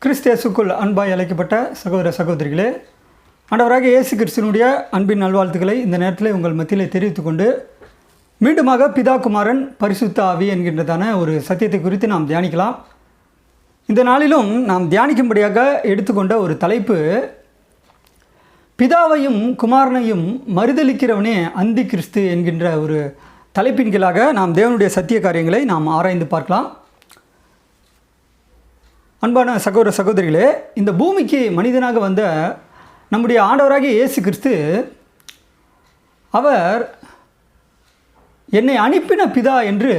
கிறிஸ்தேசுக்குள் அன்பாய் அழைக்கப்பட்ட சகோதர சகோதரிகளே, ஆண்டவராக இயேசு கிறிஸ்துவினுடைய அன்பின் நல்வாழ்த்துக்களை இந்த நேரத்தில் உங்கள் மத்தியிலே தெரிவித்துக் கொண்டு மீண்டுமாக பிதா குமாரன் பரிசுத்த ஆவி என்கின்றதான ஒரு சத்தியத்தை குறித்து நாம் தியானிக்கலாம். இந்த நாளிலும் நாம் தியானிக்கும்படியாக எடுத்துக்கொண்ட ஒரு தலைப்பு, பிதாவையும் குமாரனையும் மறுதலிக்கிறவனே அந்தி கிறிஸ்து என்கின்ற ஒரு தலைப்பின் கீழாக நாம் தேவனுடைய சத்திய காரியங்களை நாம் ஆராய்ந்து பார்க்கலாம். அன்பான சகோதர சகோதரிகளே, இந்த பூமிக்கு மனிதனாக வந்த நம்முடைய ஆண்டவராகிய இயேசு கிறிஸ்து அவர் என்னை அனுப்பின பிதா என்று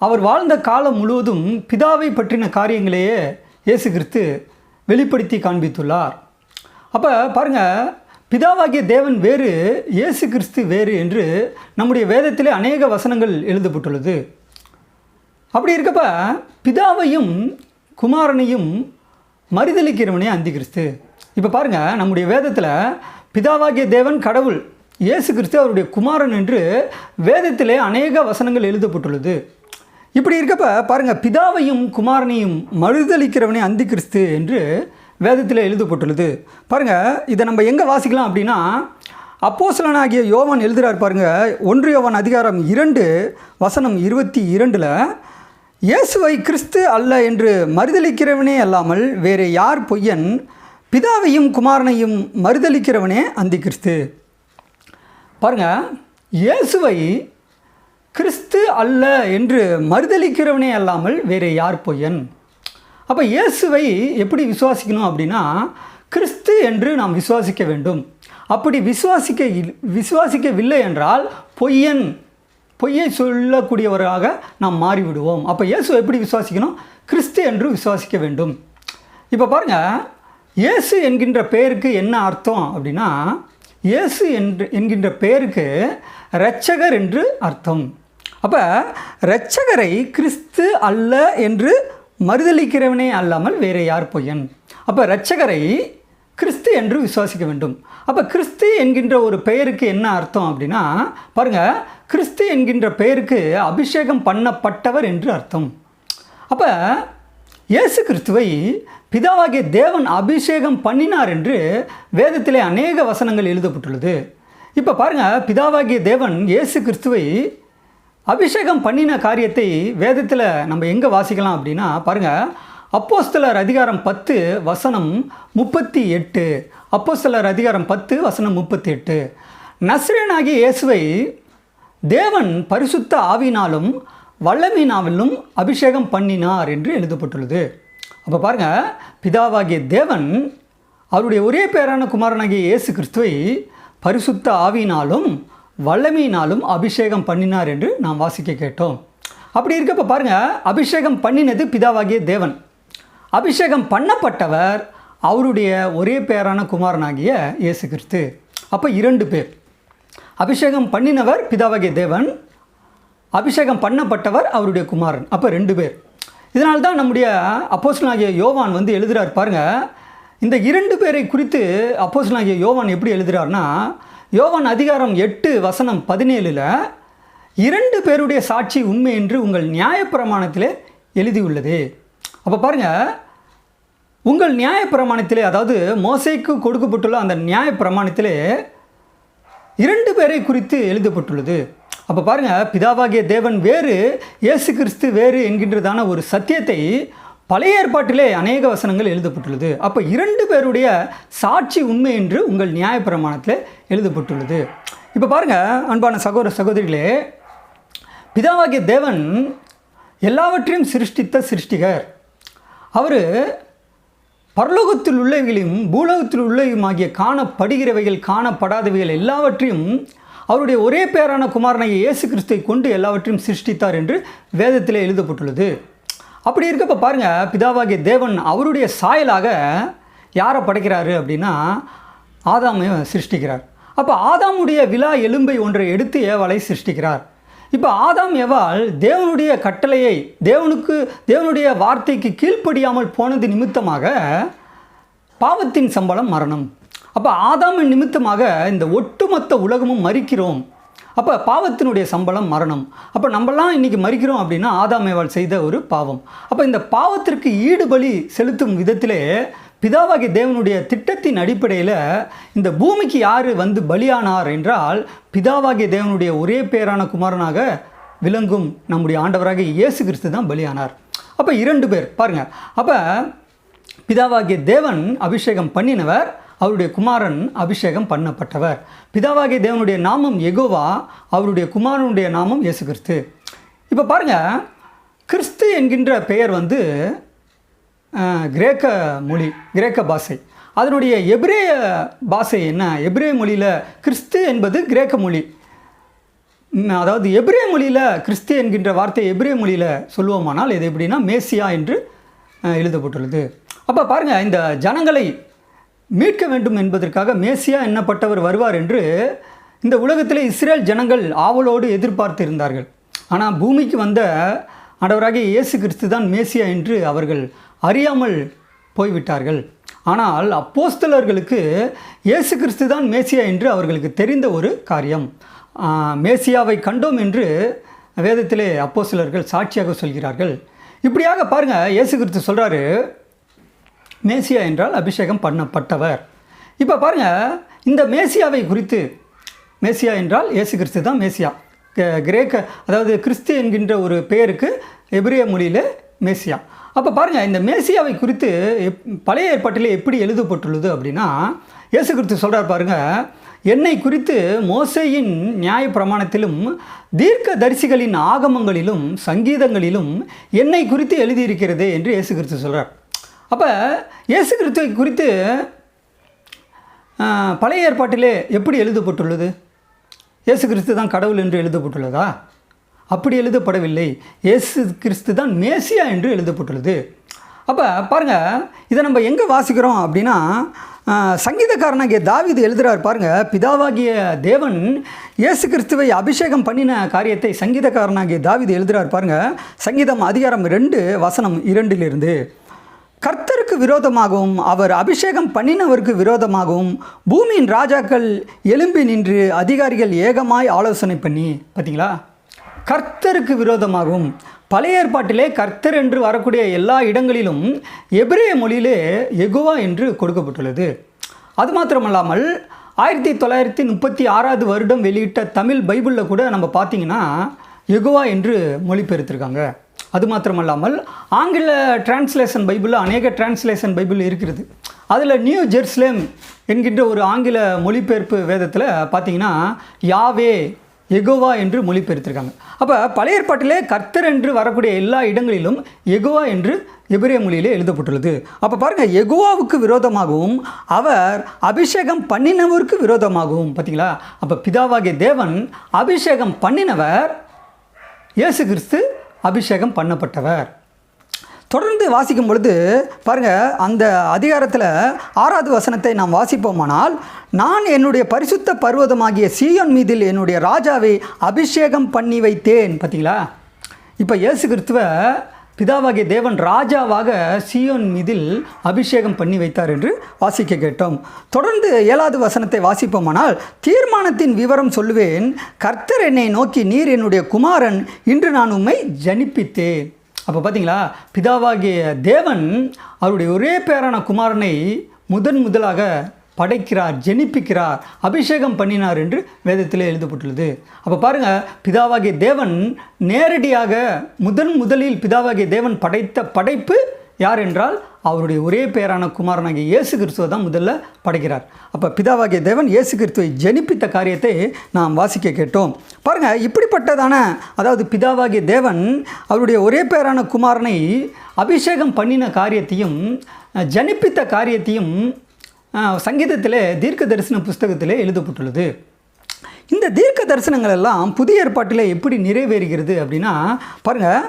அவர் வாழ்ந்த காலம் முழுவதும் பிதாவை பற்றின காரியங்களையே இயேசு கிறிஸ்து வெளிப்படுத்தி காண்பித்துள்ளார். அப்போ பாருங்கள், பிதாவாகிய தேவன் வேறு, இயேசு கிறிஸ்து வேறு என்று நம்முடைய வேதத்திலே அநேக வசனங்கள் எழுதப்பட்டுள்ளது. அப்படி இருக்கப்ப பிதாவையும் குமாரனையும் மறுதலிக்கிறவனே அந்தி கிறிஸ்து. இப்போ பாருங்கள், நம்முடைய வேதத்தில் பிதாவாகிய தேவன் கடவுள், இயேசு கிறிஸ்து அவருடைய குமாரன் என்று வேதத்திலே அநேக வசனங்கள் எழுதப்பட்டுள்ளது. இப்படி இருக்கப்ப பாருங்கள், பிதாவையும் குமாரனையும் மறுதலிக்கிறவனே அந்தி கிறிஸ்து என்று வேதத்தில் எழுதப்பட்டுள்ளது. பாருங்கள், இதை நம்ம எங்கே வாசிக்கலாம் அப்படின்னா, அப்போஸ்தலனாகிய யோவான் எழுதுகிறார் பாருங்கள். 1 யோவான் அதிகாரம் 2 வசனம் 22, இயேசுவை கிறிஸ்து அல்ல என்று மறுதலிக்கிறவனே அல்லாமல் வேறு யார் பொய்யன்? பிதாவையும் குமாரனையும் மறுதலிக்கிறவனே அந்தி கிறிஸ்து. பாருங்கள், இயேசுவை கிறிஸ்து அல்ல என்று மறுதலிக்கிறவனே அல்லாமல் வேறு யார் பொய்யன்? அப்போ இயேசுவை எப்படி அப்படின்னா, கிறிஸ்து என்று நாம் விசுவாசிக்க வேண்டும். அப்படி விசுவாசிக்கவில்லை என்றால் பொய்யை சொல்லக்கூடியவராக நாம் மாறிவிடுவோம். அப்போ இயேசுவை எப்படி விசுவாசிக்கணும்? கிறிஸ்து என்று விசுவாசிக்க வேண்டும். இப்போ பாருங்கள், இயேசு என்கின்ற பெயருக்கு என்ன அர்த்தம் அப்படின்னா, இயேசு என்கின்ற பெயருக்கு இரட்சகர் என்று அர்த்தம். அப்போ இரட்சகரை கிறிஸ்து அல்ல என்று மறுதலிக்கிறவனே அல்லாமல் வேறு யார் பொய்யன்? அப்போ இரட்சகரை கிறிஸ்து என்று விசுவாசிக்க வேண்டும். அப்போ கிறிஸ்து என்கின்ற ஒரு பெயருக்கு என்ன அர்த்தம் அப்படின்னா, பாருங்கள், கிறிஸ்து என்கின்ற பெயருக்கு அபிஷேகம் பண்ணப்பட்டவர் என்று அர்த்தம். அப்போ இயேசு கிறிஸ்துவை பிதாவாகிய தேவன் அபிஷேகம் பண்ணினார் என்று வேதத்திலே அநேக வசனங்கள் எழுதப்பட்டுள்ளது. இப்போ பாருங்கள், பிதாவாகிய தேவன் இயேசு கிறிஸ்துவை அபிஷேகம் பண்ணின காரியத்தை வேதத்தில் நம்ம எங்கே வாசிக்கலாம் அப்படின்னா, பாருங்கள், அப்போஸ்தலர் அதிகாரம் 10 வசனம் 38. அப்போஸ்தலர் அதிகாரம் 10 வசனம் 38, நசரேயனாகிய இயேசுவை தேவன் பரிசுத்த ஆவியினாலும் வல்லமையினாலும் அபிஷேகம் பண்ணினார் என்று எழுதப்பட்டுள்ளது. அப்போ பாருங்கள், பிதாவாகிய தேவன் அவருடைய ஒரே பேரான குமாரனாகிய இயேசு கிறிஸ்துவை பரிசுத்த ஆவியினாலும் வல்லமையினாலும் அபிஷேகம் பண்ணினார் என்று நாம் வாசிக்க கேட்டோம். அப்படி இருக்கப்போ பாருங்கள், அபிஷேகம் பண்ணினது பிதாவாகிய தேவன், அபிஷேகம் பண்ணப்பட்டவர் அவருடைய ஒரே பேரான குமாரனாகிய இயேசு கிறிஸ்து. அப்போ 2 பேர், அபிஷேகம் பண்ணினவர் பிதாவாகிய தேவன், அபிஷேகம் பண்ணப்பட்டவர் அவருடைய குமாரன். அப்போ 2 பேர். இதனால்தான் நம்முடைய அப்போஸ்தலனாகிய யோவான் எழுதுகிறார் பாருங்கள். இந்த 2 பேரை குறித்து அப்போஸ்தலனாகிய யோவான் எப்படி எழுதுகிறார்னா, யோவான் அதிகாரம் 8 வசனம் 17, 2 பேருடைய சாட்சி உண்மை என்று உங்கள் நியாயப்பிரமாணத்திலே எழுதியுள்ளது. அப்போ பாருங்கள், உங்கள் நியாயப்பிரமாணத்திலே, அதாவது மோசேக்கு கொடுக்கப்பட்டுள்ள அந்த நியாயப்பிரமாணத்திலே 2 பேரை குறித்து எழுதப்பட்டுள்ளது. அப்போ பாருங்கள், பிதாவாகிய தேவன் வேறு, இயேசு கிறிஸ்து வேறு என்கின்றதான ஒரு சத்தியத்தை பழைய ஏற்பாட்டிலே அநேக வசனங்கள் எழுதப்பட்டுள்ளது. அப்போ 2 பேருடைய சாட்சி உண்மை என்று உங்கள் நியாயப்பிரமாணத்தில் எழுதப்பட்டுள்ளது. இப்போ பாருங்கள், அன்பான சகோதர சகோதரிகளே, பிதாவாகிய தேவன் எல்லாவற்றையும் சிருஷ்டித்த சிருஷ்டிகர். அவர் பரலோகத்தில் உள்ளவைகளையும் பூலோகத்தில் உள்ளவையுமாகிய காணப்படுகிறவைகள் காணப்படாதவைகள் எல்லாவற்றையும் அவருடைய ஒரே பேரான குமாரனாகிய இயேசு கிறிஸ்துவை கொண்டு எல்லாவற்றையும் சிருஷ்டித்தார் என்று வேதத்தில் எழுதப்பட்டுள்ளது. அப்படி இருக்கப்போ பாருங்கள், பிதாவாகிய தேவன் அவருடைய சாயலாக யாரை படைக்கிறாரு அப்படின்னா, ஆதாமை சிருஷ்டிக்கிறார். அப்போ ஆதாமுடைய விலா எலும்பை ஒன்றை எடுத்து ஏவாளை சிருஷ்டிக்கிறார். இப்போ ஆதாம் ஏவாள் தேவனுடைய கட்டளையை, தேவனுடைய வார்த்தைக்கு கீழ்ப்படியாமல் போனது நிமித்தமாக பாவத்தின் சம்பளம் மரணம். அப்போ ஆதாமின் நிமித்தமாக இந்த ஒட்டுமொத்த உலகமும் மரிக்கிறோம். அப்போ பாவத்தினுடைய சம்பளம் மரணம். அப்போ நம்மலாம் இன்றைக்கி மரிக்கிறோம் அப்படின்னா ஆதாம் ஏவாள் செய்த ஒரு பாவம். அப்போ இந்த பாவத்திற்கு ஈடுபலி செலுத்தும் விதத்திலே பிதாவாகிய தேவனுடைய திட்டத்தின் அடிப்படையில் இந்த பூமிக்கு யார் வந்து பலியானார் என்றால் பிதாவாகிய தேவனுடைய ஒரே பேரான குமாரனாக விளங்கும் நம்முடைய ஆண்டவராக இயேசு கிறிஸ்து தான் பலியானார். அப்போ 2 பேர் பாருங்கள். அப்போ பிதாவாகிய தேவன் அபிஷேகம் பண்ணினவர், அவருடைய குமாரன் அபிஷேகம் பண்ணப்பட்டவர். பிதாவாகிய தேவனுடைய நாமம் யெகோவா, அவருடைய குமாரனுடைய நாமம் இயேசு கிறிஸ்து. இப்போ பாருங்கள், கிறிஸ்து என்கின்ற பெயர் வந்து கிரேக்க மொழி, கிரேக்க பாஷை. அதனுடைய எபிரேய பாஷை என்ன? எபிரேய மொழியில் கிறிஸ்து என்பது கிரேக்க மொழி. அதாவது எபிரேய மொழியில் கிறிஸ்து என்கின்ற வார்த்தை எபிரேய மொழியில் சொல்லுவோமானால் இது எப்படின்னா மேசியா என்று எழுதப்பட்டுள்ளது. அப்போ பாருங்கள், இந்த ஜனங்களை மீட்க வேண்டும் என்பதற்காக மேசியா என்னப்பட்டவர் வருவார் என்று இந்த உலகத்தில் இஸ்ரேல் ஜனங்கள் ஆவலோடு எதிர்பார்த்து இருந்தார்கள். ஆனால் பூமிக்கு வந்த ஆண்டவராகிய இயேசு கிறிஸ்து தான் மேசியா என்று அவர்கள் அறியாமல் போய்விட்டார்கள். ஆனால் அப்போஸ்தலர்களுக்கு இயேசு கிறிஸ்து தான் மேசியா என்று அவர்களுக்கு தெரிந்த ஒரு காரியம். மேசியாவை கண்டோம் என்று வேதத்திலே அப்போஸ்தலர்கள் சாட்சியாக சொல்கிறார்கள். இப்படியாக பாருங்கள், இயேசு கிறிஸ்து சொல்கிறாரு மேசியா என்றால் அபிஷேகம் பண்ணப்பட்டவர். இப்போ பாருங்கள், இந்த மேசியாவை குறித்து, மேசியா என்றால் இயேசு கிறிஸ்து தான் மேசியா. கிரேக்க அதாவது கிறிஸ்து என்கின்ற ஒரு பெயருக்கு எபிரேய மொழியில் மேசியா. அப்போ பாருங்கள், இந்த மேசியாவை குறித்து பழைய ஏற்பாட்டில் எப்படி எழுதப்பட்டுள்ளது அப்படின்னா இயேசு கிறிஸ்து சொல்கிறார் பாருங்கள், என்னை குறித்து மோசேயின் நியாய பிரமாணத்திலும் தீர்க்க தரிசிகளின் ஆகமங்களிலும் சங்கீதங்களிலும் என்னை குறித்து எழுதியிருக்கிறது என்று இயேசு கிறிஸ்து சொல்கிறார். அப்போ இயேசு கிறிஸ்துவை குறித்து பழைய ஏற்பாட்டிலே எப்படி எழுதப்பட்டுள்ளது? இயேசு கிறிஸ்து தான் கடவுள் என்று எழுதப்பட்டுள்ளதா? அப்படி எழுதப்படவில்லை. இயேசு கிறிஸ்து தான் மேசியா என்று எழுதப்பட்டுள்ளது. அப்போ பாருங்கள், இதை நம்ம எங்கே வாசிக்கிறோம் அப்படின்னா சங்கீதக்காரனாகிய தாவீது எழுதுகிறார் பாருங்கள், பிதாவாகிய தேவன் இயேசு கிறிஸ்துவை அபிஷேகம் பண்ணின காரியத்தை சங்கீதக்காரனாகிய தாவீது எழுதுகிறார் பாருங்கள். சங்கீதம் அதிகாரம் 2 வசனம் 2 கர்த்தருக்கு விரோதமாகவும் அவர் அபிஷேகம் பண்ணினவருக்கு விரோதமாகவும் பூமியின் ராஜாக்கள் எழும்பி நின்று அதிகாரிகள் ஏகமாய் ஆலோசனை பண்ணி. பார்த்தீங்களா? கர்த்தருக்கு விரோதமாகவும். பழைய ஏற்பாட்டிலே கர்த்தர் என்று வரக்கூடிய எல்லா இடங்களிலும் எபிரேய மொழியிலே யெகோவா என்று கொடுக்கப்பட்டுள்ளது. அது மாத்திரமல்லாமல் 1936 வருடம் வெளியிட்ட தமிழ் பைபிளில் கூட நம்ம பார்த்திங்கன்னா யெகோவா என்று மொழிபெயர்த்திருக்காங்க. அது மாத்திரமல்லாமல் ஆங்கில டிரான்ஸ்லேஷன் பைபிளில் அநேக டிரான்ஸ்லேஷன் பைபிள் இருக்கிறது. அதில் நியூ ஜெருசலேம் என்கின்ற ஒரு ஆங்கில மொழிபெயர்ப்பு வேதத்தில் பார்த்திங்கன்னா யாவே யெகோவா என்று மொழிபெயர்த்திருக்காங்க. அப்போ பழைய ஏற்பாட்டிலே கர்த்தர் என்று வரக்கூடிய எல்லா இடங்களிலும் யெகோவா என்று எபிரேய மொழியிலே எழுதப்பட்டுள்ளது. அப்போ பாருங்கள், யெகோவாவுக்கு விரோதமாகவும் அவர் அபிஷேகம் பண்ணினவருக்கு விரோதமாகவும். பார்த்தீங்களா? அப்போ பிதாவாகிய தேவன் அபிஷேகம் பண்ணினவர், இயேசு கிறிஸ்து அபிஷேகம் பண்ணப்பட்டவர். தொடர்ந்து வாசிக்கும் பொழுது பாருங்கள், அந்த அதிகாரத்தில் 6வது வசனத்தை நாம் வாசிப்போமானால், நான் என்னுடைய பரிசுத்த பர்வதமாகிய சீயோன் மீதில் என்னுடைய ராஜாவை அபிஷேகம் பண்ணி வைத்தேன். பார்த்தீங்களா? இப்போ இயேசு கிறிஸ்துவை பிதாவாகிய தேவன் ராஜாவாக சீயோன் மீதில் அபிஷேகம் பண்ணி வைத்தார் என்று வாசிக்க கேட்டோம். தொடர்ந்து 7வது வசனத்தை வாசிப்போமானால், தீர்மானத்தின் விவரம் சொல்லுவேன், கர்த்தர் என்னை நோக்கி, நீர் என்னுடைய குமாரன், இன்று நான் உம்மை ஜனிப்பித்தேன். அப்போ பார்த்தீங்களா, பிதாவாகிய தேவன் அவருடைய ஒரே பேரான குமாரனை முதலாக படைக்கிறார், ஜெனிப்பிக்கிறார், அபிஷேகம் பண்ணினார் என்று வேதத்தில் எழுதப்பட்டுள்ளது. அப்போ பாருங்கள், பிதாவாகிய தேவன் நேரடியாக முதலில் பிதாவாகிய தேவன் படைத்த படைப்பு யார் என்றால் அவருடைய ஒரே பேரான குமாரனாகிய இயேசு கிறிஸ்துவை தான் முதல்ல படைக்கிறார். அப்போ பிதாவாகிய தேவன் இயேசு கிறிஸ்துவை ஜெனிப்பித்த காரியத்தை நாம் வாசிக்க கேட்டோம். பாருங்கள், இப்படிப்பட்டதான அதாவது பிதாவாகிய தேவன் அவருடைய ஒரே பேரான குமாரனை அபிஷேகம் பண்ணின காரியத்தையும் ஜனிப்பித்த காரியத்தையும் சங்கீதத்திலே தீர்க்க தரிசன புஸ்தகத்திலே எழுதப்பட்டுள்ளது. இந்த தீர்க்க தரிசனங்கள் எல்லாம் புதிய ஏற்பாட்டிலே எப்படி நிறைவேறுகிறது அப்படின்னா பாருங்கள்,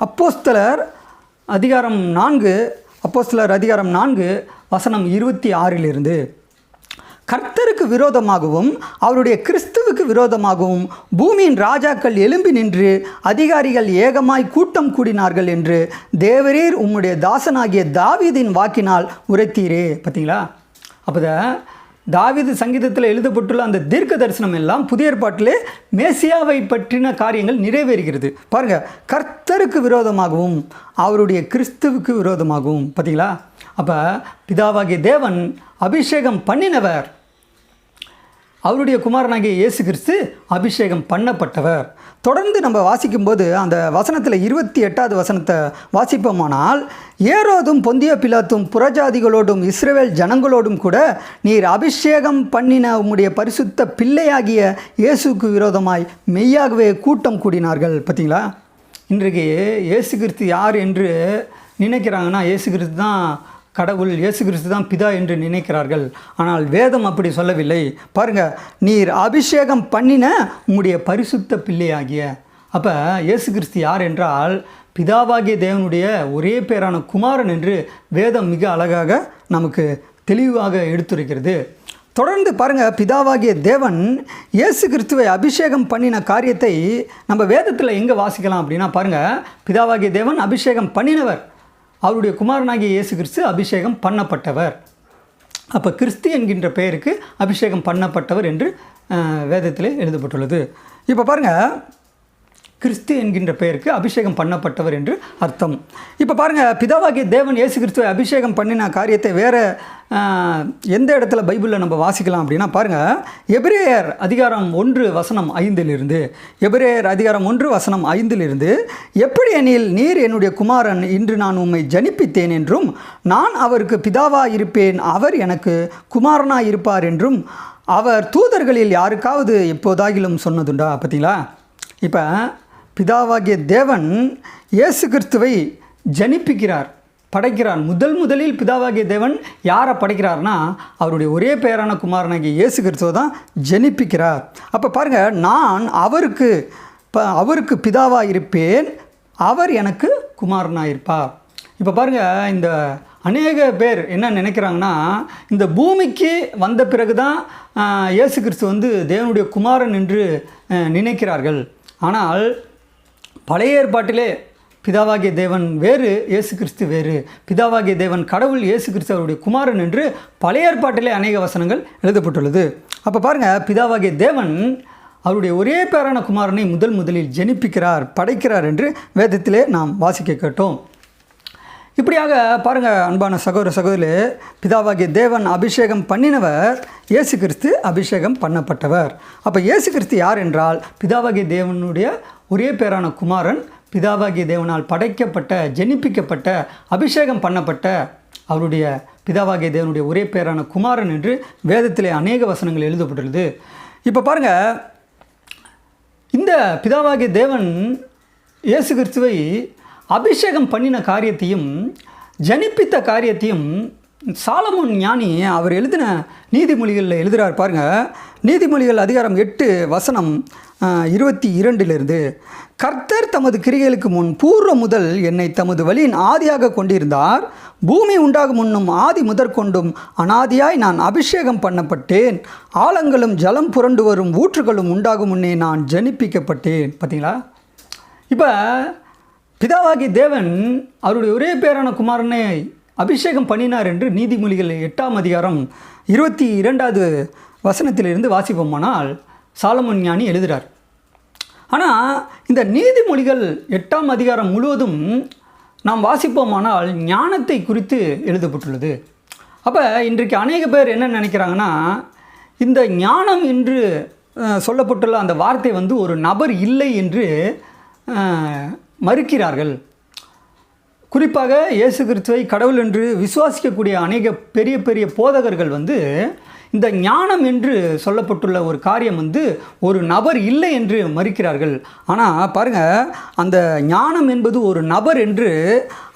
அப்போஸ்தலர் அதிகாரம் 4 வசனம் 26 கர்த்தருக்கு விரோதமாகவும் அவருடைய கிறிஸ்துவுக்கு விரோதமாகவும் பூமியின் ராஜாக்கள் எழும்பி நின்று அதிகாரிகள் ஏகமாய் கூட்டம் கூடினார்கள் என்று தேவரீர் உம்முடைய தாசனாகிய தாவீதின் வாக்கினால் உரைத்தீரே. பார்த்தீங்களா? அப்போ தாவீது சங்கீதத்தில் எழுதப்பட்டுள்ள அந்த தீர்க்க தரிசனம் எல்லாம் புதிய ஏற்பாட்டிலே மேசியாவை பற்றின காரியங்கள் நிறைவேறுகிறது. பாருங்கள், கர்த்தருக்கு விரோதமாகவும் அவருடைய கிறிஸ்துவுக்கு விரோதமாகவும். பார்த்தீங்களா? அப்போ பிதாவாகிய தேவன் அபிஷேகம் பண்ணினவர், அவருடைய குமாரனாகிய இயேசு கிறிஸ்து அபிஷேகம் பண்ணப்பட்டவர். தொடர்ந்து நம்ம வாசிக்கும்போது அந்த வசனத்தில் 28வது வசனத்தை வாசிப்போமானால், ஏரோதும் பொந்திய பிலாத்தும் புறஜாதிகளோடும் இஸ்ரவேல் ஜனங்களோடும் கூட நீர் அபிஷேகம் பண்ணின உம்முடைய பரிசுத்த பிள்ளையாகிய இயேசுக்கு விரோதமாய் மெய்யாகவே கூட்டம் கூடினார்கள். பார்த்தீங்களா? இன்றைக்கு இயேசு கிறிஸ்து யார் என்று நினைக்கிறாங்கன்னா, இயேசு கிறிஸ்து தான் கடவுள், இயேசு கிறிஸ்து தான் பிதா என்று நினைக்கிறார்கள். ஆனால் வேதம் அப்படி சொல்லவில்லை. பாருங்கள், நீர் அபிஷேகம் பண்ணின உம்முடைய பரிசுத்த பிள்ளையாகிய. அப்போ இயேசு கிறிஸ்து யார் என்றால் பிதாவாகிய தேவனுடைய ஒரே பேரான குமாரன் என்று வேதம் மிக அழகாக நமக்கு தெளிவாக எடுத்துரைக்கிறது. தொடர்ந்து பாருங்கள், பிதாவாகிய தேவன் இயேசு கிறிஸ்துவை அபிஷேகம் பண்ணின காரியத்தை நம்ம வேதத்தில் எங்கே வாசிக்கலாம் அப்படின்னா, பாருங்கள், பிதாவாகிய தேவன் அபிஷேகம் பண்ணினவர், அவருடைய குமாரனாகிய இயேசு கிறிஸ்து அபிஷேகம் பண்ணப்பட்டவர். அப்போ கிறிஸ்து என்கின்ற பெயருக்கு அபிஷேகம் பண்ணப்பட்டவர் என்று வேதத்திலே எழுதப்பட்டுள்ளது. இப்போ பாருங்கள், கிறிஸ்து என்கின்ற பெயருக்கு அபிஷேகம் பண்ணப்பட்டவர் என்று அர்த்தம். இப்போ பாருங்கள், பிதாவாகிய தேவன் இயேசு கிறிஸ்துவை அபிஷேகம் பண்ணின காரியத்தை வேறு எந்த இடத்துல பைபிளில் நம்ம வாசிக்கலாம் அப்படின்னா, பாருங்கள், எபிரேயர் அதிகாரம் 1 வசனம் 5 எபிரேயர் அதிகாரம் 1 வசனம் 5 எப்படி எனில் நீர் என்னுடைய குமாரன், இன்று நான் உம்மை ஜனிப்பித்தேன் என்றும் நான் அவருக்கு பிதாவாக இருப்பேன், அவர் எனக்கு குமாரனாக இருப்பார் என்றும் அவர் தூதர்களில் யாருக்காவது எப்போதாகிலும் சொன்னதுண்டா. பார்த்தீங்களா? இப்போ பிதாவாகிய தேவன் இயேசு கிறிஸ்துவை ஜனிப்பிக்கிறார், படைக்கிறார். முதலில் பிதாவாகிய தேவன் யாரை படைக்கிறார்னா, அவருடைய ஒரே பெயரான குமாரனாகிய இயேசு கிறிஸ்துவை தான் ஜனிப்பிக்கிறார். அப்போ பாருங்கள், நான் அவருக்கு பிதாவாக இருப்பேன், அவர் எனக்கு குமாரனாக இருப்பார். இப்போ பாருங்கள், இந்த அநேக பேர் என்ன நினைக்கிறாங்கன்னா, இந்த பூமிக்கு வந்த பிறகு தான் இயேசு கிறிஸ்து வந்து தேவனுடைய குமாரன் என்று நினைக்கிறார்கள். ஆனால் பழைய ஏற்பாட்டிலே பிதாவாகிய தேவன் வேறு, இயேசு கிறிஸ்து வேறு. பிதாவாகிய தேவன் கடவுள், இயேசு கிறிஸ்து அவருடைய குமாரன் என்று பழைய ஏற்பாட்டிலே அநேக வசனங்கள் எழுதப்பட்டுள்ளது. அப்போ பாருங்கள், பிதாவாகிய தேவன் அவருடைய ஒரே பேரான குமாரனை முதலில் ஜனிப்பிக்கிறார், படைக்கிறார் என்று வேதத்திலே நாம் வாசிக்க கேட்டோம். இப்படியாக பாருங்கள் அன்பான சகோதர சகோதரி, பிதாவாகிய தேவன் அபிஷேகம் பண்ணினவர், இயேசு கிறிஸ்து அபிஷேகம் பண்ணப்பட்டவர். அப்போ இயேசு கிறிஸ்து யார் என்றால் பிதாவாகிய தேவனுடைய ஒரே பேரான குமாரன், பிதாவாகிய தேவனால் படைக்கப்பட்ட, ஜனிப்பிக்கப்பட்ட, அபிஷேகம் பண்ணப்பட்ட அவருடைய பிதாவாகிய தேவனுடைய ஒரே பேரான குமாரன் என்று வேதத்திலே அநேக வசனங்கள் எழுதப்பட்டுள்ளது. இப்போ பாருங்கள், இந்த பிதாவாகிய தேவன் இயேசு கிறிஸ்துவை அபிஷேகம் பண்ணின காரியத்தையும் ஜனிப்பித்த காரியத்தையும் சாலமோன் ஞானி அவர் எழுதின நீதிமொழிகளில் எழுதுகிறார். பாருங்கள், நீதிமொழிகள் அதிகாரம் 8 வசனம் 22 கர்த்தர் தமது கிரியைகளுக்கு முன் பூர்வ முதல் என்னை தமது வழியின் ஆதியாக கொண்டிருந்தார், பூமி உண்டாகும் முன்னும் ஆதி முதற்கொண்டும் அனாதியாய் நான் அபிஷேகம் பண்ணப்பட்டேன், ஆழங்களும் ஜலம் புரண்டு வரும் ஊற்றுகளும் உண்டாகும் முன்னே நான் ஜனிப்பிக்கப்பட்டேன். பார்த்தீங்களா? இப்போ பிதாவாகிய தேவன் அவருடைய ஒரே பேரான குமாரனை அபிஷேகம் பண்ணினார் என்று நீதிமொழிகள் 8ஆம் அதிகாரம் 22வது வசனத்திலிருந்து வாசிப்போமானால் சாலமோன் ஞானி எழுதுகிறார். ஆனால் இந்த நீதிமொழிகள் 8ஆம் அதிகாரம் முழுவதும் நாம் வாசிப்போமானால் ஞானத்தை குறித்து எழுதப்பட்டுள்ளது. அப்போ இன்றைக்கு அநேக பேர் என்ன நினைக்கிறாங்கன்னா, இந்த ஞானம் என்று சொல்லப்பட்டுள்ள அந்த வார்த்தை வந்து ஒரு நபர் இல்லை என்று மறுக்கிறார்கள். குறிப்பாக இயேசு கிறிஸ்துவை கடவுள் என்று விசுவாசிக்கக்கூடிய அநேக பெரிய போதகர்கள் வந்து இந்த ஞானம் என்று சொல்லப்பட்டுள்ள ஒரு காரியம் வந்து ஒரு நபர் இல்லை என்று மறுக்கிறார்கள். ஆனால் பாருங்கள், அந்த ஞானம் என்பது ஒரு நபர் என்று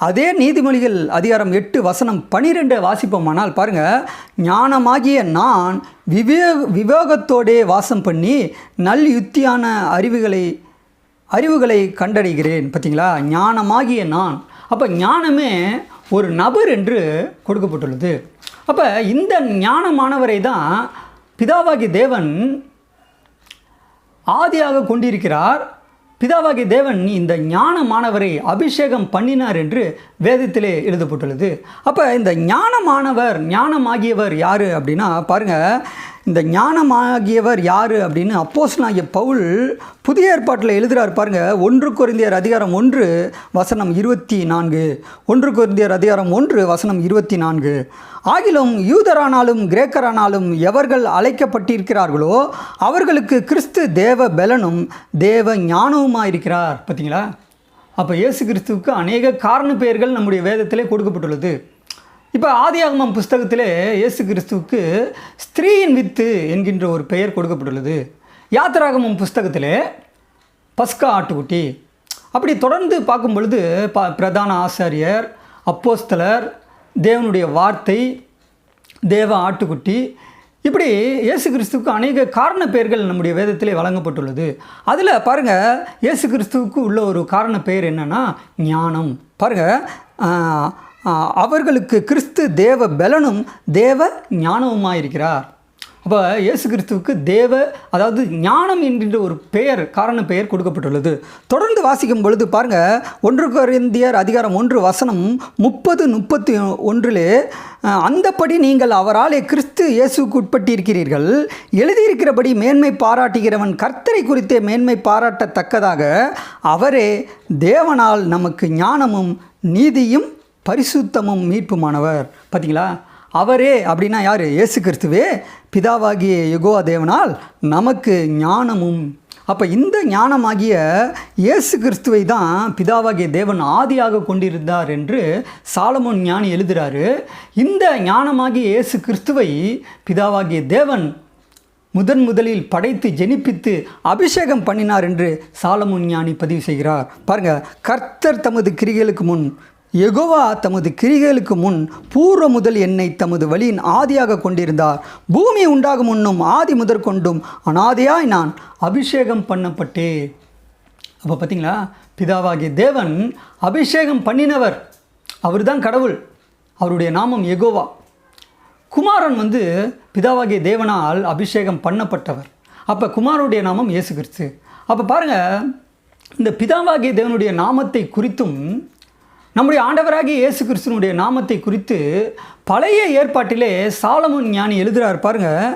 அதே நீதிமொழிகள் அதிகாரம் 8 வசனம் 12 வாசிப்போமானால் பாருங்கள், ஞானமாகிய நான் விவேகத்தோடே வாசம் பண்ணி நல் யுத்தியான அறிவுகளை கண்டடைகிறேன். பார்த்தீங்களா? ஞானமாகிய நான். அப்போ ஞானமே ஒரு நபர் என்று கொடுக்கப்பட்டுள்ளது. அப்போ இந்த ஞானமானவரை தான் பிதாவாகிய தேவன் ஆதியாக கொண்டிருக்கிறார், பிதாவாகிய தேவன் இந்த ஞானமானவரை அபிஷேகம் பண்ணினார் என்று வேதத்திலே எழுதப்பட்டுள்ளது. அப்போ இந்த ஞானமாகியவர் யார் அப்படின்னா பாருங்கள், இந்த ஞானமாகியவர் யார் அப்படின்னு அப்போஸ்தலனாகிய பவுல் புதிய ஏற்பாட்டில் எழுதுகிறார் பாருங்கள். 1 கொரிந்தியர் அதிகாரம் 1 வசனம் 24. 1 கொரிந்தியர் அதிகாரம் 1 வசனம் 24. ஆகிலும் யூதரானாலும் கிரேக்கரானாலும் எவர்கள் அழைக்கப்பட்டிருக்கிறார்களோ அவர்களுக்கு கிறிஸ்து தேவ பலனும் தேவ ஞானவுமாக இருக்கிறார். பார்த்தீங்களா? அப்போ இயேசு கிறிஸ்துவுக்கு அநேக காரண பெயர்கள் நம்முடைய வேதத்திலே கொடுக்கப்பட்டுள்ளது. இப்போ ஆதியாகமம் புஸ்தகத்திலே இயேசு கிறிஸ்துவுக்கு ஸ்திரீயின் வித்து என்கின்ற ஒரு பெயர் கொடுக்கப்பட்டுள்ளது. யாத்திராகமம் புஸ்தகத்திலே பஸ்கா ஆட்டுக்குட்டி. அப்படி தொடர்ந்து பார்க்கும் பொழுது பிரதான ஆசாரியர், அப்போஸ்தலர், தேவனுடைய வார்த்தை, தேவ ஆட்டுக்குட்டி, இப்படி இயேசு கிறிஸ்துவுக்கு அநேக காரண பெயர்கள் நம்முடைய வேதத்திலே வழங்கப்பட்டுள்ளது. அதில் பாருங்கள், இயேசு கிறிஸ்துவுக்கு உள்ள ஒரு காரண பெயர் என்னென்னா ஞானம். பாருங்கள், அவர்களுக்கு கிறிஸ்து தேவ பலனும் தேவ ஞானவுமாக இருக்கிறார். அப்போ இயேசு கிறிஸ்துவுக்கு அதாவது ஞானம் என்கின்ற ஒரு பெயர், காரண பெயர் கொடுக்கப்பட்டுள்ளது. தொடர்ந்து வாசிக்கும் பொழுது பாருங்கள், 1 கொரிந்தியர் அதிகாரம் 1 வசனம் 30-31 அந்தப்படி நீங்கள் அவராலே கிறிஸ்து இயேசுக்கு உட்பட்டிருக்கிறீர்கள். எழுதியிருக்கிறபடி மேன்மை பாராட்டுகிறவன் கர்த்தரை குறித்தே மேன்மை பாராட்டத்தக்கதாக அவரே தேவனால் நமக்கு ஞானமும் நீதியும் பரிசுத்தமும் மீட்புமானவர். பார்த்தீங்களா? அவரே அப்படின்னா யார்? இயேசு கிறிஸ்துவே பிதாவாகிய யெகோவா தேவனால் நமக்கு ஞானமும். அப்போ இந்த ஞானமாகிய இயேசு கிறிஸ்துவை தான் பிதாவாகிய தேவன் ஆதியாக கொண்டிருந்தார் என்று சாலமோன் ஞானி எழுதுகிறாரு. இந்த ஞானமாகிய இயேசு கிறிஸ்துவை பிதாவாகிய தேவன் முதலில் படைத்து ஜெனிப்பித்து அபிஷேகம் பண்ணினார் என்று சாலமோன் ஞானி பதிவு செய்கிறார். பாருங்கள், கர்த்தர் தமது கிரிகளுக்கு முன், யெகோவா தமது கிரிகளுக்கு முன் பூர்வ முதல் என்னை தமது வழியின் ஆதியாக கொண்டிருந்தார். பூமி உண்டாகும் முன்னும் ஆதி முதற்கொண்டும் அனாதியாய் நான் அபிஷேகம் பண்ணப்பட்டே. அப்போ பார்த்தீங்களா, பிதாவாகிய தேவன் அபிஷேகம் பண்ணினவர். அவர் தான் கடவுள். அவருடைய நாமம் யெகோவா. குமாரன் பிதாவாகிய தேவனால் அபிஷேகம் பண்ணப்பட்டவர். அப்போ குமாரனுடைய நாமம் இயேசு கிறிஸ்து. அப்போ பாருங்கள், இந்த பிதாவாகிய தேவனுடைய நாமத்தை குறித்தும் நம்முடைய ஆண்டவராகிய இயேசு கிறிஸ்துவனுடைய நாமத்தை குறித்து பழைய ஏற்பாட்டிலே சாலமோன் ஞானி எழுதுகிறார். பாருங்கள்,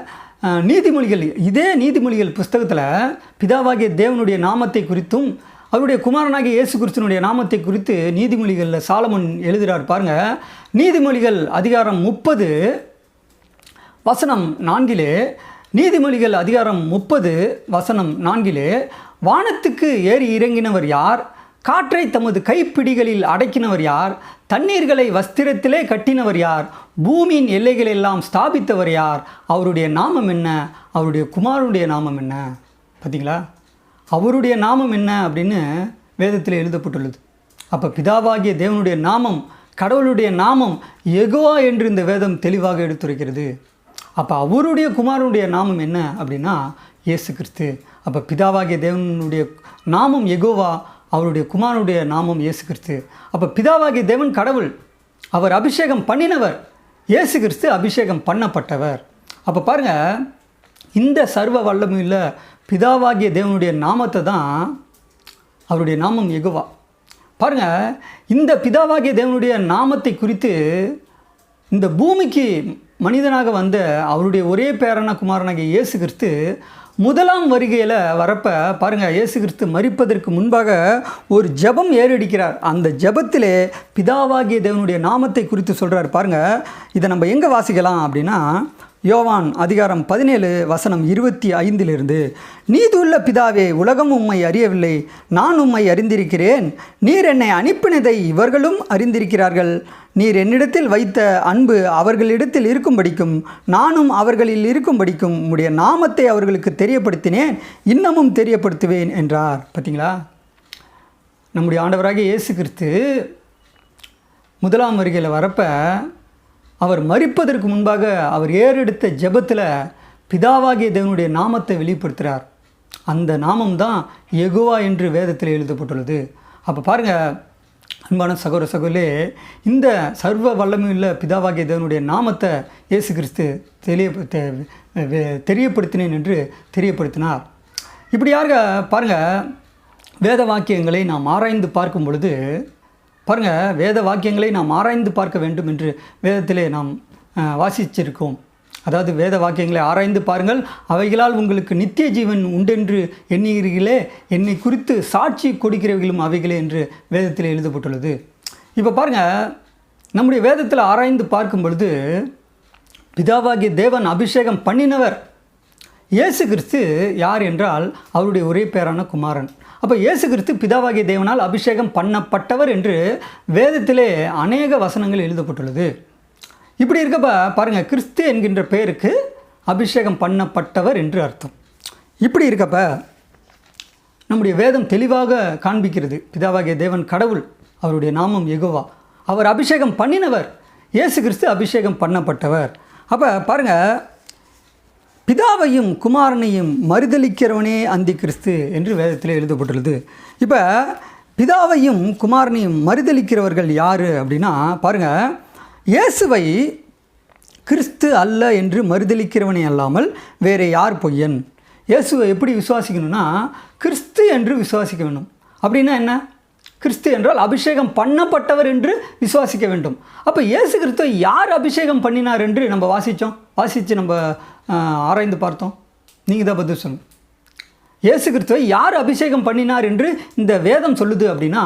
நீதிமொழிகள் புஸ்தகத்தில் பிதாவாகிய தேவனுடைய நாமத்தை குறித்தும் அவருடைய குமாரனாகிய இயேசு கிறிஸ்துவனுடைய நாமத்தை குறித்து நீதிமொழிகளில் சாலமோன் எழுதுகிறார். பாருங்கள், நீதிமொழிகள் அதிகாரம் 30 வசனம் 4. நீதிமொழிகள் அதிகாரம் 30 வசனம் 4. வானத்துக்கு ஏறி இறங்கினவர் யார்? காற்றை தமது கைப்பிடிகளில் அடக்கினவர் யார்? தண்ணீர்களை வஸ்திரத்திலே கட்டினவர் யார்? பூமியின் எல்லைகளெல்லாம் ஸ்தாபித்தவர் யார்? அவருடைய நாமம் என்ன? அவருடைய குமாரனுடைய நாமம் என்ன? பார்த்தீங்களா? அவருடைய நாமம் என்ன அப்படின்னு வேதத்தில் எழுதப்பட்டுள்ளது. அப்போ பிதாவாகிய தேவனுடைய நாமம், கடவுளுடைய நாமம் யெகோவா என்று இந்த வேதம் தெளிவாக எடுத்துரைக்கிறது. அப்போ அவருடைய குமாரனுடைய நாமம் என்ன அப்படின்னா இயேசு கிறிஸ்து. அப்போ பிதாவாகிய தேவனுடைய நாமம் யெகோவா, அவருடைய குமாரனுடைய நாமம் இயேசு கிறிஸ்து. அப்போ பிதாவாகிய தேவன் கடவுள், அவர் அபிஷேகம் பண்ணினவர். இயேசு கிறிஸ்து அபிஷேகம் பண்ணப்பட்டவர். அப்போ பாருங்கள், இந்த சர்வ வல்லமையுள்ள பிதாவாகிய தேவனுடைய நாமத்தை தான் அவருடைய நாமம் யெகோவா. பாருங்கள், இந்த பிதாவாகிய தேவனுடைய நாமத்தை குறித்து இந்த பூமிக்கு மனிதனாக வந்த அவருடைய ஒரே பேரான குமாரனாகிய இயேசு கிறிஸ்து முதலாம் வருகையில் வரப்போ பாருங்கள், இயேசு கிறிஸ்து மரிப்பதற்கு முன்பாக ஒரு ஜெபம் ஏறெடுக்கிறார். அந்த ஜெபத்திலே பிதாவாகிய தேவனுடைய நாமத்தை குறித்து சொல்கிறார். பாருங்கள், இதை நம்ம எங்கே வாசிக்கலாம் அப்படின்னா யோவான் அதிகாரம் 17 வசனம் 25 நீதியுள்ள பிதாவே, உலகம் உம்மை அறியவில்லை, நான் உம்மை அறிந்திருக்கிறேன். நீர் என்னை அனுப்பினதை இவர்களும் அறிந்திருக்கிறார்கள். நீர் என்னிடத்தில் வைத்த அன்பு அவர்களிடத்தில் இருக்கும்படிக்கும் நானும் அவர்களில் இருக்கும்படிக்கும் உம்முடைய நாமத்தை அவர்களுக்கு தெரியப்படுத்தினேன், இன்னமும் தெரியப்படுத்துவேன் என்றார். பார்த்தீங்களா? நம்முடைய ஆண்டவராகிய இயேசு கிறிஸ்து முதலாம் வருகையில் வரப்போ அவர் மரிப்பதற்கு முன்பாக அவர் ஏறெடுத்த ஜெபத்தில் பிதாவாகிய தேவனுடைய நாமத்தை வெளிப்படுத்துகிறார். அந்த நாமம் தான் யெகோவா என்று வேதத்தில் எழுதப்பட்டுள்ளது. அப்போ பாருங்கள் அன்பான சகோதர சகோதரே, இந்த சர்வ வல்லமையுள்ள பிதாவாகிய தேவனுடைய நாமத்தை இயேசு கிறிஸ்து தெரியப்படுத்தினேன் என்று தெரியப்படுத்தினார். இப்படியாக பாருங்கள், வேத வாக்கியங்களை நாம் ஆராய்ந்து பார்க்கும் பொழுது பாருங்கள், வேத வாக்கியங்களை நாம் ஆராய்ந்து பார்க்க வேண்டும் என்று வேதத்திலே நாம் வாசிச்சிருக்கோம். அதாவது வேத வாக்கியங்களை ஆராய்ந்து பாருங்கள், அவைகளால் உங்களுக்கு நித்திய ஜீவன் உண்டென்று எண்ணுகிறீர்களே, என்னை குறித்து சாட்சி கொடுக்கிறவர்களும் அவைகளே என்று வேதத்தில் எழுதப்பட்டுள்ளது. இப்போ பாருங்கள், நம்முடைய வேதத்தில் ஆராய்ந்து பார்க்கும் பொழுது பிதாவாகிய தேவன் அபிஷேகம் பண்ணினவர் இயேசு கிறிஸ்து யார் என்றால் அவருடைய ஒரே பேரான குமாரன். அப்போ இயேசு கிறிஸ்து பிதாவாகிய தேவனால் அபிஷேகம் பண்ணப்பட்டவர் என்று வேதத்திலே அநேக வசனங்கள் எழுதப்பட்டுள்ளது. இப்படி இருக்கப்ப பாருங்கள், கிறிஸ்து என்கின்ற பெயருக்கு அபிஷேகம் பண்ணப்பட்டவர் என்று அர்த்தம். இப்படி இருக்கப்ப நம்முடைய வேதம் தெளிவாக காண்பிக்கிறது, பிதாவாகிய தேவன் கடவுள், அவருடைய நாமம் யெகோவா, அவர் அபிஷேகம் பண்ணினவர், இயேசு கிறிஸ்து அபிஷேகம் பண்ணப்பட்டவர். அப்போ பாருங்கள், பிதாவையும் குமாரனையும் மறுதலிக்கிறவனே அந்தி கிறிஸ்து என்று வேதத்தில் எழுதப்பட்டுள்ளது. இப்போ பிதாவையும் குமாரனையும் மறுதலிக்கிறவர்கள் யார் அப்படின்னா பாருங்கள், இயேசுவை கிறிஸ்து அல்ல என்று மறுதலிக்கிறவனே அல்லாமல் வேறு யார் பொய்யன்? இயேசுவை எப்படி விசுவாசிக்கணும்னா கிறிஸ்து என்று விசுவாசிக்க வேண்டும். அப்படின்னா என்ன? கிறிஸ்து என்றால் அபிஷேகம் பண்ணப்பட்டவர் என்று விசுவாசிக்க வேண்டும். அப்போ இயேசு கிறிஸ்துவை யார் அபிஷேகம் பண்ணினார் என்று நம்ம வாசித்து நம்ம ஆராய்ந்து பார்த்தோம். நீங்கள் தான் பதில் சொல்லுங்கள். இயேசு கிறிஸ்துவை யார் அபிஷேகம் பண்ணினார் என்று இந்த வேதம் சொல்லுது அப்படின்னா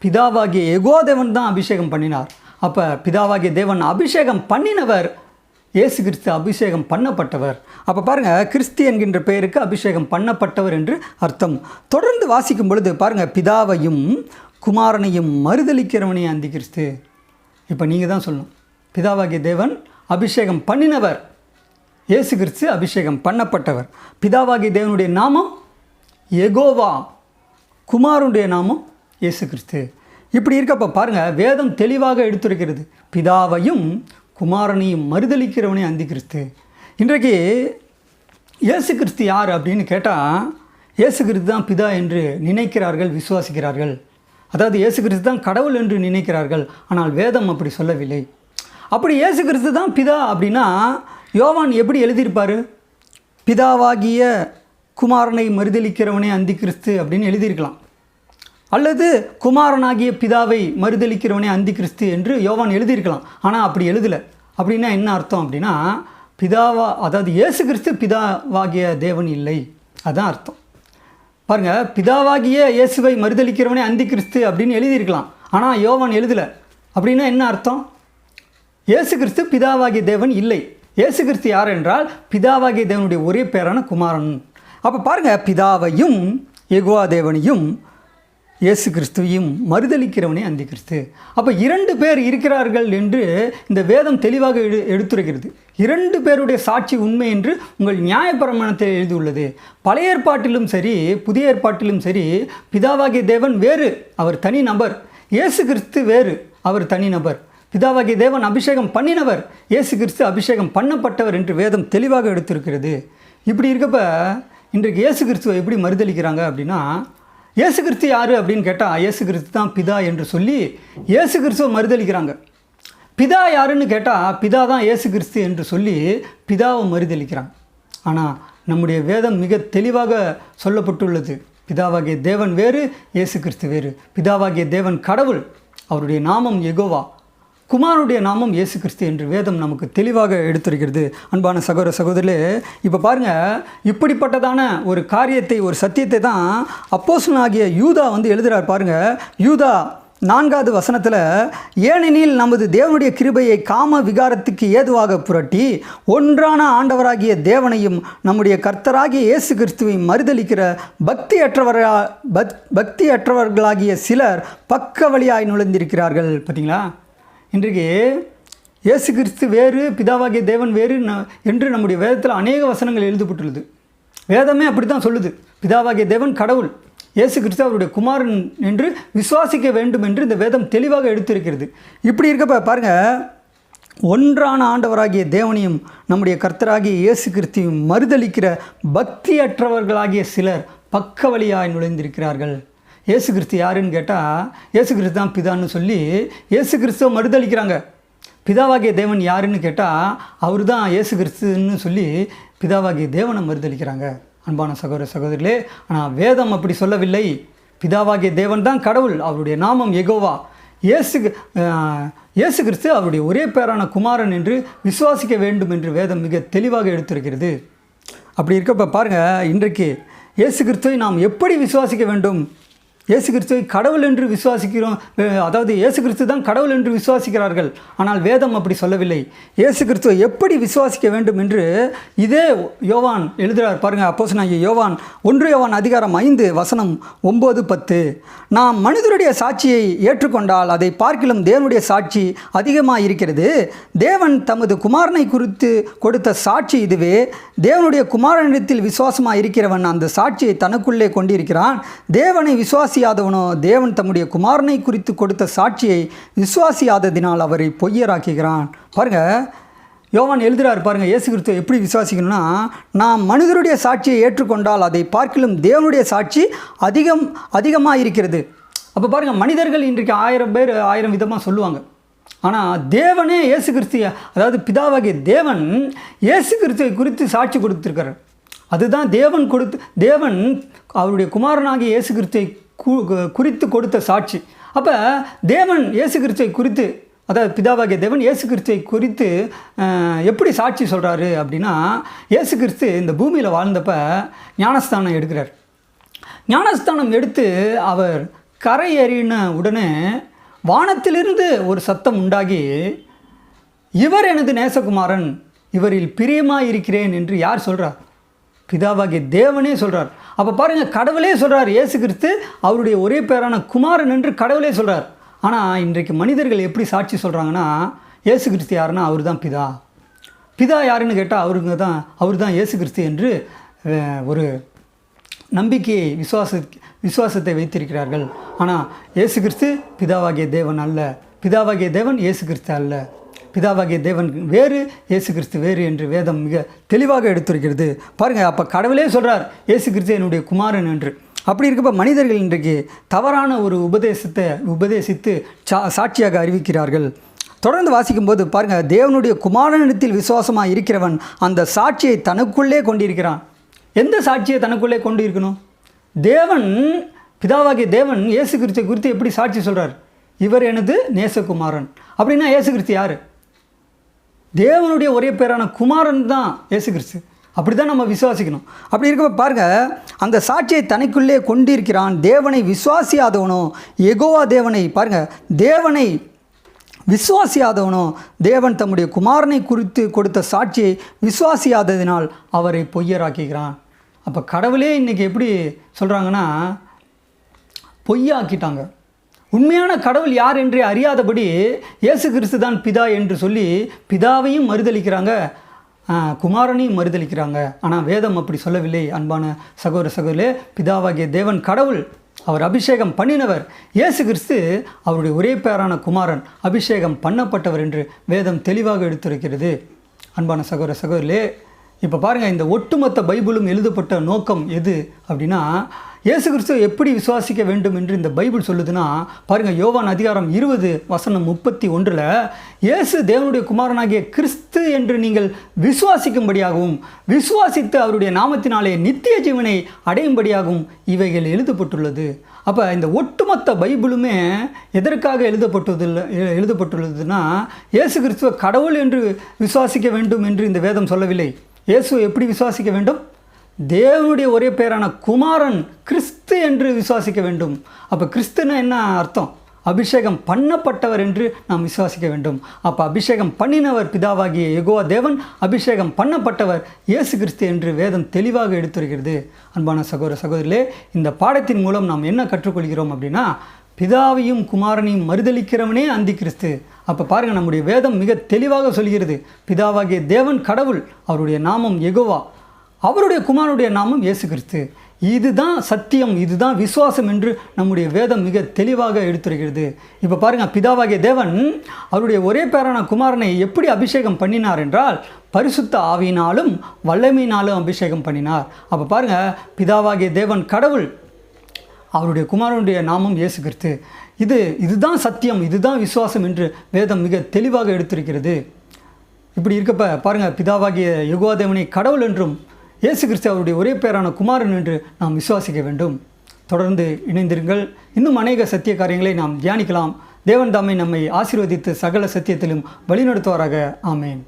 பிதாவாகிய யெகோவா தேவன் தான் அபிஷேகம் பண்ணினார். அப்போ பிதாவாகிய தேவன் அபிஷேகம் பண்ணினவர், இயேசு கிறிஸ்து அபிஷேகம் பண்ணப்பட்டவர். அப்போ பாருங்கள், கிறிஸ்து என்கின்ற பெயருக்கு அபிஷேகம் பண்ணப்பட்டவர் என்று அர்த்தம். தொடர்ந்து வாசிக்கும் பொழுது பாருங்கள், பிதாவையும் குமாரனையும் மறுதலிக்கிறவனே அந்தி கிறிஸ்து. இப்போ நீங்கள் தான் சொல்லணும், பிதாவாகிய தேவன் அபிஷேகம் பண்ணினவர், இயேசு கிறிஸ்து அபிஷேகம் பண்ணப்பட்டவர். பிதாவாகிய தேவனுடைய நாமம் யெகோவா, குமாரனுடைய நாமம் இயேசு கிறிஸ்து. இப்படி இருக்கப்போ பாருங்கள், வேதம் தெளிவாக எடுத்துரைக்கிறது, பிதாவையும் குமாரனையும் மறுதலிக்கிறவனே அந்தி கிறிஸ்து. இன்றைக்கு இயேசு கிறிஸ்து யார் அப்படின்னு கேட்டால் இயேசு கிறிஸ்து தான் பிதா என்று நினைக்கிறார்கள், விசுவாசிக்கிறார்கள். அதாவது இயேசு கிறிஸ்து தான் கடவுள் என்று நினைக்கிறார்கள். ஆனால் வேதம் அப்படி சொல்லவில்லை. அப்படி இயேசு கிறிஸ்து தான் பிதா அப்படின்னா யோவான் எப்படி எழுதியிருப்பார்? பிதாவாகிய குமாரனை மறுதலிக்கிறவனே அந்தி கிறிஸ்து அப்படின்னு எழுதியிருக்கலாம். அல்லது குமாரனாகிய பிதாவை மறுதலிக்கிறவனே அந்தி கிறிஸ்து என்று யோவான் எழுதியிருக்கலாம். ஆனால் அப்படி எழுதலை. அப்படின்னா என்ன அர்த்தம் அப்படின்னா அதாவது இயேசு கிறிஸ்து பிதாவாகிய தேவன் இல்லை, அதுதான் அர்த்தம். பாருங்கள், பிதாவாகிய இயேசுவை மறுதலிக்கிறவனே அந்தி கிறிஸ்து அப்படின்னு எழுதியிருக்கலாம். ஆனால் யோவான் எழுதலை. அப்படின்னா என்ன அர்த்தம்? இயேசு கிறிஸ்து பிதாவாகிய தேவன் இல்லை. இயேசு கிறிஸ்து யார் என்றால் பிதாவாகிய தேவனுடைய ஒரே பேரான குமாரன். அப்போ பாருங்கள், பிதாவையும் யெகோவா தேவனையும் இயேசு கிறிஸ்துவையும் மறுதலிக்கிறவனே அந்தி கிறிஸ்து. அப்போ 2 பேர் இருக்கிறார்கள் என்று இந்த வேதம் தெளிவாக எடுத்துரைக்கிறது. 2 பேருடைய சாட்சி உண்மை என்று உங்கள் நியாயப்பிரமாணத்தில் எழுதியுள்ளது. பழைய ஏற்பாட்டிலும் சரி புதிய ஏற்பாட்டிலும் சரி பிதாவாகிய தேவன் வேறு, அவர் தனி நபர். இயேசு கிறிஸ்து வேறு, அவர் தனி நபர். பிதாவாகிய தேவன் அபிஷேகம் பண்ணினவர், இயேசு கிறிஸ்து அபிஷேகம் பண்ணப்பட்டவர் என்று வேதம் தெளிவாக எடுத்திருக்கிறது. இப்படி இருக்கப்ப இன்றைக்கு இயேசு கிறிஸ்துவை எப்படி மறுதலிக்கிறாங்க அப்படின்னா, இயேசு கிறிஸ்து யார் அப்படின்னு கேட்டால் இயேசு கிறிஸ்து தான் பிதா என்று சொல்லி இயேசு கிறிஸ்துவை மறுதலிக்கிறாங்க. பிதா யாருன்னு கேட்டால் பிதா தான் இயேசு கிறிஸ்து என்று சொல்லி பிதாவை மறுதலிக்கிறாங்க. ஆனால் நம்முடைய வேதம் மிக தெளிவாக சொல்லப்பட்டுள்ளது, பிதாவாகிய தேவன் வேறு, இயேசு கிறிஸ்து வேறு. பிதாவாகிய தேவன் கடவுள், அவருடைய நாமம் யெகோவா, குமாரனுடைய நாமம் இயேசு கிறிஸ்து என்று வேதம் நமக்கு தெளிவாக எடுத்துரைக்கிறது. அன்பான சகோதர சகோதரிலே, இப்போ பாருங்கள், இப்படிப்பட்டதான ஒரு காரியத்தை, ஒரு சத்தியத்தை தான் அப்போஸ்தலனாகிய யூதா எழுதுகிறார். பாருங்கள், யூதா 4வது வசனத்தில், ஏனெனில் நமது தேவனுடைய கிருபையை காம விகாரத்துக்கு ஏதுவாக புரட்டி ஒன்றான ஆண்டவராகிய தேவனையும் நம்முடைய கர்த்தராகிய இயேசு கிறிஸ்துவையும் மறுதலிக்கிற பக்தியற்றவர்களாகிய சிலர் பக்க வழியாய் நுழைந்திருக்கிறார்கள். பார்த்தீங்களா? இன்றைக்கு இயேசு கிறிஸ்து வேறு, பிதாவாகிய தேவன் வேறு என்று நம்முடைய வேதத்தில் அநேக வசனங்கள் எழுதப்பட்டுள்ளது. வேதமே அப்படி தான் சொல்லுது, பிதாவாகிய தேவன் கடவுள், இயேசு கிறிஸ்து அவருடைய குமாரன் என்று விசுவாசிக்க வேண்டும் என்று இந்த வேதம் தெளிவாக எடுத்திருக்கிறது. இப்படி இருக்கப்ப பாருங்கள், ஒன்றான ஆண்டவராகிய தேவனையும் நம்முடைய கர்த்தராகிய இயேசு கிறிஸ்துவையும் மறுதலிக்கிற பக்தியற்றவர்களாகிய சிலர் பக்க வழியாய் நுழைந்திருக்கிறார்கள். இயேசு கிறிஸ்து யாருன்னு கேட்டால் இயேசு கிறிஸ்து தான் பிதான்னு சொல்லி இயேசு கிறிஸ்துவை மறுதலிக்கிறாங்க. பிதாவாகிய தேவன் யாருன்னு கேட்டால் அவர் தான் இயேசு கிறிஸ்துன்னு சொல்லி பிதாவாகிய தேவனை மறுதலிக்கிறாங்க. அன்பான சகோதர சகோதரிகளே, ஆனால் வேதம் அப்படி சொல்லவில்லை. பிதாவாகிய தேவன் தான் கடவுள், அவருடைய நாமம் யெகோவா. இயேசு கிறிஸ்து அவருடைய ஒரே பேரான குமாரன் என்று விசுவாசிக்க வேண்டும் என்று வேதம் மிக தெளிவாக எடுத்திருக்கிறது. அப்படி இருக்கப்போ பாருங்கள், இன்றைக்கு இயேசு கிறிஸ்துவை நாம் எப்படி விசுவாசிக்க வேண்டும்? இயேசு கிறிஸ்துவை கடவுள் என்று விசுவாசிக்கிறோம், அதாவது இயேசு கிறிஸ்து தான் கடவுள் என்று விசுவாசிக்கிறார்கள். ஆனால் வேதம் அப்படி சொல்லவில்லை. இயேசு கிறிஸ்துவை எப்படி விசுவாசிக்க வேண்டும் என்று இதே யோவான் எழுதுகிறார் பாருங்கள். அப்போஸ்தலனாகிய யோவான் 1 யோவான் அதிகாரம் 5 வசனம் 9-10. நாம் மனிதருடைய சாட்சியை ஏற்றுக்கொண்டால் அதை பார்க்கிலும் தேவனுடைய சாட்சி அதிகமாக இருக்கிறது. தேவன் தமது குமாரனை குறித்து கொடுத்த சாட்சி இதுவே. தேவனுடைய குமாரனிடத்தில் விசுவாசமாக இருக்கிறவன் அந்த சாட்சியை தனக்குள்ளே கொண்டிருக்கிறான். தேவனை விசுவாசியாதவனோ தேவன் தம்முடைய குமாரனை குறித்து கொடுத்த சாட்சியை விசுவாசியாததினால் அவரை பொய்யராக்குகிறான். பாருங்கள், யோவான் எழுதுகிறார் பாருங்கள், இயேசு கிறிஸ்துவை எப்படி விசுவாசிக்கணும்னா, நாம் மனிதருடைய சாட்சியை ஏற்றுக்கொண்டால் அதை பார்க்கிலும் தேவனுடைய சாட்சி அதிகமாக இருக்கிறது. அப்போ பாருங்கள், மனிதர்கள் இன்றைக்கு 1000 பேர் 1000 விதமாக சொல்லுவாங்க. ஆனால் தேவனே இயேசு கிறிஸ்து, அதாவது பிதாவாகிய தேவன் இயேசு கிறிஸ்துவை குறித்து சாட்சி கொடுத்துருக்கார். அதுதான் தேவன் அவருடைய குமாரனாகிய இயேசு கிறிஸ்துவை குறித்து கொடுத்த சாட்சி. அப்போ தேவன் இயேசு கிறிஸ்துவை குறித்து, அதாவது பிதாவாகிய தேவன் இயேசு கிறிஸ்துவை குறித்து எப்படி சாட்சி சொல்கிறாரு அப்படின்னா, இயேசு கிறிஸ்து இந்த பூமியில் வாழ்ந்தப்போ ஞானஸ்தானம் எடுக்கிறார். ஞானஸ்தானம் எடுத்து அவர் கரை ஏறின உடனே வானத்திலிருந்து ஒரு சத்தம் உண்டாகி, இவர் எனது நேசகுமாரன், இவரில் பிரியமாக இருக்கிறேன் என்று யார் சொல்கிறார்? பிதாவாகிய தேவனே சொல்கிறார். அப்போ பாருங்கள், கடவுளே சொல்கிறார், இயேசு கிறிஸ்து அவருடைய ஒரே பேரான குமாரன் என்று கடவுளே சொல்கிறார். ஆனால் இன்றைக்கு மனிதர்கள் எப்படி சாட்சி சொல்கிறாங்கன்னா, இயேசு கிறிஸ்து யாருன்னா அவர் தான் பிதா. பிதா யாருன்னு கேட்டால் அவர் தான் இயேசு கிறிஸ்து என்று ஒரு நம்பிக்கையை விசுவாசத்தை வைத்திருக்கிறார்கள். ஆனால் இயேசு கிறிஸ்து பிதாவாகிய தேவன் அல்ல, பிதாவாகிய தேவன் இயேசு கிறிஸ்து அல்ல. பிதாவாகிய தேவன் வேறு, இயேசு கிறிஸ்து வேறு என்று வேதம் மிக தெளிவாக எடுத்திருக்கிறது. பாருங்கள், அப்போ கடவுளே சொல்கிறார் இயேசு கிறிஸ்து என்னுடைய குமாரன் என்று. அப்படி இருக்கப்போ மனிதர்கள் இன்றைக்கு தவறான ஒரு உபதேசித்து சாட்சியாக அறிவிக்கிறார்கள். தொடர்ந்து வாசிக்கும்போது பாருங்கள், தேவனுடைய குமாரனிடத்தில் விசுவாசமாக இருக்கிறவன் அந்த சாட்சியை தனக்குள்ளே கொண்டிருக்கிறான். எந்த சாட்சியை தனக்குள்ளே கொண்டு இருக்கணும்? தேவன், பிதாவாகிய தேவன் இயேசு கிறிஸ்துவை குறித்து எப்படி சாட்சி சொல்கிறார்? இவர் எனது நேசகுமாரன். அப்படின்னா இயேசு கிறிஸ்து யார்? தேவனுடைய ஒரே பேரான குமாரன் தான் இயேசு கிறிஸ்து. அப்படி தான் நம்ம விசுவாசிக்கணும். அப்படி இருக்க பாருங்கள், அந்த சாட்சியை தனக்குள்ளே கொண்டிருக்கிறான். தேவனை விசுவாசியாதவனோ யெகோவா தேவனை, பாருங்கள், தேவனை விசுவாசியாதவனோ தேவன் தம்முடைய குமாரனை குறித்து கொடுத்த சாட்சியை விசுவாசியாததினால் அவரை பொய்யராக்குகிறான். அப்போ கடவுளே இன்றைக்கி எப்படி சொல்கிறாங்கன்னா, பொய்யாக்கிட்டாங்க. உண்மையான கடவுள் யார் என்றே அறியாதபடி இயேசு கிறிஸ்து தான் பிதா என்று சொல்லி பிதாவையும் மறுதளிக்கிறாங்க, குமாரனையும் மறுதளிக்கிறாங்க. ஆனால் வேதம் அப்படி சொல்லவில்லை. அன்பான சகோதர சகோதரே, பிதாவாகிய தேவன் கடவுள், அவர் அபிஷேகம் பண்ணினவர். இயேசு கிறிஸ்து அவருடைய ஒரே பேரான குமாரன், அபிஷேகம் பண்ணப்பட்டவர் என்று வேதம் தெளிவாக எடுத்திருக்கிறது. அன்பான சகோதர சகோதரே, இப்போ பாருங்கள், இந்த ஒட்டுமொத்த பைபிளும் எழுதப்பட்ட நோக்கம் எது அப்படின்னா, இயேசு கிறிஸ்துவை எப்படி விசுவாசிக்க வேண்டும் என்று இந்த பைபிள் சொல்லுதுன்னா, பாருங்கள், யோவான் அதிகாரம் 20 வசனம் 31 இயேசு தேவனுடைய குமாரனாகிய கிறிஸ்து என்று நீங்கள் விசுவாசிக்கும்படியாகவும் விசுவாசித்து அவருடைய நாமத்தினாலே நித்திய ஜீவனை அடையும்படியாகவும் இவைகள் எழுதப்பட்டுள்ளது. அப்போ இந்த ஒட்டுமொத்த பைபிளுமே எதற்காக எழுதப்பட்டுள்ளதுன்னா, இயேசு கிறிஸ்துவ கடவுள் என்று விசுவாசிக்க வேண்டும் என்று இந்த வேதம் சொல்லவில்லை. இயேசுவை எப்படி விசுவாசிக்க வேண்டும்? தேவனுடைய ஒரே பேரான குமாரன் கிறிஸ்து என்று விசுவாசிக்க வேண்டும். அப்போ கிறிஸ்துன்னா என்ன அர்த்தம்? அபிஷேகம் பண்ணப்பட்டவர் என்று நாம் விசுவாசிக்க வேண்டும். அப்போ அபிஷேகம் பண்ணினவர் பிதாவாகிய யெகோவா தேவன், அபிஷேகம் பண்ணப்பட்டவர் இயேசு கிறிஸ்து என்று வேதம் தெளிவாக எடுத்துரைக்கிறது. அன்பான சகோதர சகோதரிகளே, இந்த பாடத்தின் மூலம் நாம் என்ன கற்றுக்கொள்கிறோம் அப்படின்னா, பிதாவையும் குமாரனையும் மறுதளிக்கிறவனே அந்தி கிறிஸ்து. அப்போ பாருங்கள், நம்முடைய வேதம் மிக தெளிவாக சொல்கிறது, பிதாவாகிய தேவன் கடவுள், அவருடைய நாமம் யெகோவா, அவருடைய குமாரனுடைய நாமம் இயேசு கிறிஸ்து. இதுதான் சத்தியம், இதுதான் விசுவாசம் என்று நம்முடைய வேதம் மிக தெளிவாக எடுத்துரைக்கிறது. இப்போ பாருங்கள், பிதாவாகிய தேவன் அவருடைய ஒரே பேரான குமாரனை எப்படி அபிஷேகம் பண்ணினார் என்றால், பரிசுத்த ஆவியினாலும் வல்லமையினாலும் அபிஷேகம் பண்ணினார். அப்போ பாருங்கள், பிதாவாகிய தேவன் கடவுள், அவருடைய குமாரனுடைய நாமம் இயேசு கிறிஸ்து. இதுதான் சத்தியம், இதுதான் விசுவாசம் என்று வேதம் மிக தெளிவாக எடுத்திருக்கிறது. இப்படி இருக்கப்ப பாருங்கள், பிதாவாகிய யெகோவா தேவனை கடவுள் என்றும் இயேசு கிறிஸ்து அவருடைய ஒரே பேரான குமாரன் என்று நாம் விசுவாசிக்க வேண்டும். தொடர்ந்து இணைந்திருங்கள். இன்னும் அநேக சத்திய காரியங்களை நாம் தியானிக்கலாம். தேவன் தாமே நம்மை ஆசீர்வதித்து சகல சத்தியத்திலும் வழிநடத்துவாராக. ஆமேன்.